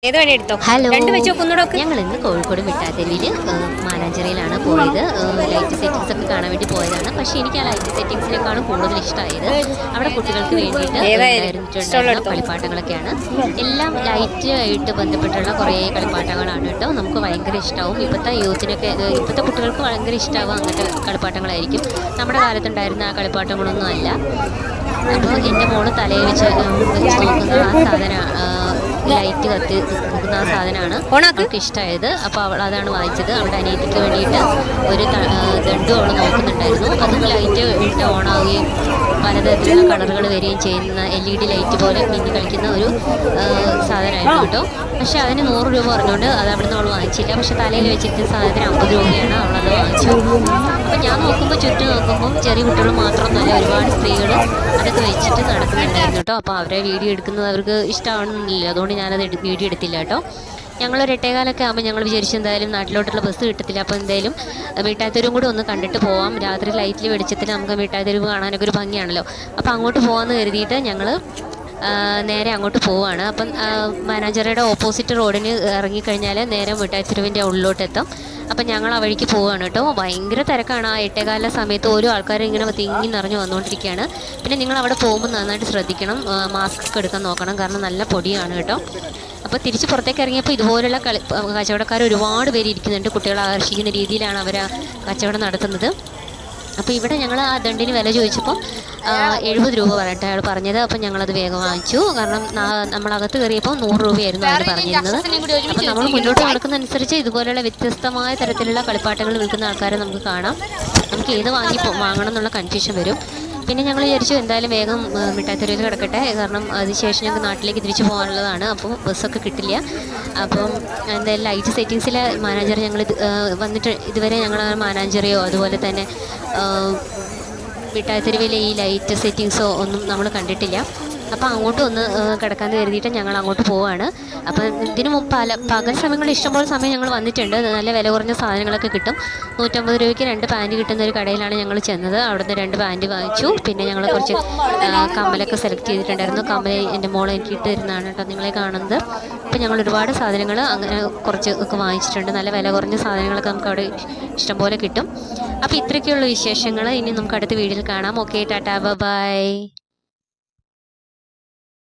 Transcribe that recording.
Hello, ഞങ്ങൾ ഇന്ന് കോഴിക്കോട് മിഠായിത്തെരുവിൽ മാനാഞ്ചിറയിലാണ് പോയത്. ലൈറ്റ് സെറ്റിങ്സ് ഒക്കെ കാണാൻ വേണ്ടി പോയതാണ്. പക്ഷേ എനിക്ക് ആ ലൈറ്റ് സെറ്റിങ്സിനേക്കാളും കൂടുതൽ ഇഷ്ടമായത് അവിടെ കുട്ടികൾക്ക് വേണ്ടിയിട്ട് കളിപ്പാട്ടങ്ങളൊക്കെയാണ്. എല്ലാം ലൈറ്റ് ആയിട്ട് ബന്ധപ്പെട്ടുള്ള കുറേ കളിപ്പാട്ടങ്ങളാണ് കേട്ടോ. നമുക്ക് ഭയങ്കര ഇഷ്ടമാവും. ഇപ്പോഴത്തെ യൂത്തിനൊക്കെ, ഇപ്പോഴത്തെ കുട്ടികൾക്ക് ഭയങ്കര ഇഷ്ടമാവും അങ്ങനത്തെ കളിപ്പാട്ടങ്ങളായിരിക്കും. നമ്മുടെ കാലത്തുണ്ടായിരുന്ന ആ കളിപ്പാട്ടങ്ങളൊന്നും അല്ല. അപ്പോൾ എൻ്റെ മോള് തലയിൽ വെച്ച് നോക്കുന്ന ആ സാധനം, ലൈറ്റ് കത്തുന്ന ആ സാധനമാണ് അവൾക്ക് ഇഷ്ടമായത്. അപ്പോൾ അവൾ അതാണ് വാങ്ങിച്ചത്. അവളുടെ അനിയത്തിക്ക് വേണ്ടിയിട്ട് ഒരു ദണ്ടും അവൾ നോക്കുന്നുണ്ടായിരുന്നു. അതും ലൈറ്റ് ഇട്ട് ഓണാവുകയും പലതരത്തിലുള്ള കളറുകൾ വരികയും ചെയ്യുന്ന LED ലൈറ്റ് പോലെ മിന്നി കളിക്കുന്ന ഒരു സാധനമായിരുന്നു കേട്ടോ. പക്ഷേ അതിന് 100 രൂപ പറഞ്ഞുകൊണ്ട് അത് അവിടെ നിന്ന് അവൾ വാങ്ങിച്ചില്ല. പക്ഷെ തലയിൽ വെച്ചിരിക്കുന്ന സാധനത്തിന് 50 രൂപയാണ് അവളത് വാങ്ങിച്ചു. അപ്പോൾ ഞാൻ നോക്കുമ്പോൾ ചുറ്റും നോക്കുമ്പോൾ ചെറിയ കുട്ടികൾ മാത്രമൊന്നുമല്ല, ഒരുപാട് സ്ത്രീകൾ അതൊക്കെ വെച്ചിട്ട് നടക്കുന്നുണ്ടായിരുന്നു കേട്ടോ. അപ്പോൾ അവരെ വീഡിയോ എടുക്കുന്നത് അവർക്ക് ഇഷ്ടമാണെന്നില്ല, അതുകൊണ്ട് ഞാനത് വീഡിയോ എടുത്തില്ല കേട്ടോ. ഞങ്ങളൊരു 8:15 ആകുമ്പോൾ ഞങ്ങൾ വിചാരിച്ചു എന്തായാലും നാട്ടിലോട്ടുള്ള ബസ് കിട്ടത്തില്ല, അപ്പോൾ എന്തായാലും മിഠായിത്തെരുവും കൂടി ഒന്ന് കണ്ടിട്ട് പോവാം. രാത്രി ലൈറ്റിൽ വെളിച്ചത്തിൽ നമുക്ക് മിഠായിത്തെരുവ് കാണാനൊക്കെ ഒരു ഭംഗിയാണല്ലോ. അപ്പോൾ അങ്ങോട്ട് പോകാമെന്ന് കരുതിയിട്ട് ഞങ്ങൾ നേരെ അങ്ങോട്ട് പോവുകയാണ്. അപ്പം മാനാഞ്ചിറയുടെ ഓപ്പോസിറ്റ് റോഡിന് ഇറങ്ങിക്കഴിഞ്ഞാൽ നേരെ മിഠായിത്തെരുവിൻ്റെ ഉള്ളിലോട്ട് എത്തും. അപ്പം ഞങ്ങൾ ആ വഴിക്ക് പോവുകയാണ് കേട്ടോ. ഭയങ്കര തിരക്കാണ്. ആ 8:15 സമയത്ത് ഓരോ ആൾക്കാരും ഇങ്ങനെ തിങ്ങി നിറഞ്ഞു വന്നുകൊണ്ടിരിക്കുകയാണ്. പിന്നെ നിങ്ങൾ അവിടെ പോകുമ്പോൾ നന്നായിട്ട് ശ്രദ്ധിക്കണം, മാസ്ക് ഒക്കെ എടുക്കാൻ നോക്കണം, കാരണം നല്ല പൊടിയാണ് കേട്ടോ. അപ്പോൾ തിരിച്ച് പുറത്തേക്ക് ഇറങ്ങിയപ്പോൾ ഇതുപോലുള്ള കച്ചവടക്കാർ ഒരുപാട് പേര് ഇരിക്കുന്നുണ്ട്. കുട്ടികളെ ആകർഷിക്കുന്ന രീതിയിലാണ് അവർ കച്ചവടം നടത്തുന്നത്. അപ്പോൾ ഇവിടെ ഞങ്ങൾ ആ ദണ്ടിന് വില ചോദിച്ചപ്പോൾ 70 രൂപ പറഞ്ഞിട്ട് അയാൾ പറഞ്ഞത്. അപ്പം ഞങ്ങളത് വേഗം വാങ്ങിച്ചു, കാരണം നമ്മളകത്ത് കയറിയപ്പോൾ 100 രൂപയായിരുന്നു അവർ പറഞ്ഞിരുന്നത്. അപ്പം നമ്മൾ മുന്നോട്ട് നടക്കുന്നതനുസരിച്ച് ഇതുപോലെയുള്ള വ്യത്യസ്തമായ തരത്തിലുള്ള കളിപ്പാട്ടങ്ങൾ വിൽക്കുന്ന ആൾക്കാരെ നമുക്ക് കാണാം. നമുക്ക് ഏത് വാങ്ങണം എന്നുള്ള കൺഫ്യൂഷൻ വരും. പിന്നെ ഞങ്ങൾ വിചാരിച്ചു എന്തായാലും വേഗം മിഠായിത്തെരുവിൽ കിടക്കട്ടെ, കാരണം അതിനുശേഷം ഞങ്ങൾക്ക് നാട്ടിലേക്ക് തിരിച്ചു പോകാനുള്ളതാണ്. അപ്പോൾ ബസ്സൊക്കെ കിട്ടില്ല. അപ്പം എന്തായാലും ലൈറ്റ് സെറ്റിങ്സിലെ മാനാഞ്ചിറ ഞങ്ങൾ വന്നിട്ട് ഇതുവരെ ഞങ്ങൾ മാനാഞ്ചിറയോ അതുപോലെ തന്നെ മിഠായിത്തെരുവിലെ ഈ ലൈറ്റ് സെറ്റിങ്സോ ഒന്നും നമ്മൾ കണ്ടിട്ടില്ല. അപ്പോൾ അങ്ങോട്ടും ഒന്ന് കിടക്കാൻ കരുതിയിട്ട് ഞങ്ങൾ അങ്ങോട്ട് പോവുകയാണ്. അപ്പം ഇതിനു മുമ്പ് പകൽ സമയങ്ങളിൽ ഇഷ്ടംപോലെ സമയം ഞങ്ങൾ വന്നിട്ടുണ്ട്. നല്ല വില കുറഞ്ഞ സാധനങ്ങളൊക്കെ കിട്ടും. 150 രൂപയ്ക്ക് 2 പാൻറ്റ് കിട്ടുന്ന ഒരു കടയിലാണ് ഞങ്ങൾ ചെന്നത്. അവിടുന്ന് 2 പാൻറ്റ് വാങ്ങിച്ചു. പിന്നെ ഞങ്ങൾ കുറച്ച് കമ്മലൊക്കെ സെലക്ട് ചെയ്തിട്ടുണ്ടായിരുന്നു. കമ്മൽ എൻ്റെ മോൾ എനിക്ക് ഇട്ട് തരുന്നതാണ് കേട്ടോ നിങ്ങളെ കാണുന്നത്. അപ്പോൾ ഞങ്ങൾ ഒരുപാട് സാധനങ്ങൾ അങ്ങനെ കുറച്ച് ഒക്കെ വാങ്ങിച്ചിട്ടുണ്ട്. നല്ല വില കുറഞ്ഞ സാധനങ്ങളൊക്കെ നമുക്ക് അവിടെ ഇഷ്ടംപോലെ കിട്ടും. അപ്പോൾ ഇത്രയൊക്കെയുള്ള വിശേഷങ്ങൾ. ഇനി നമുക്ക് അടുത്ത വീഡിയോയിൽ കാണാം. ഓക്കെ, ടാറ്റാ, ബൈ.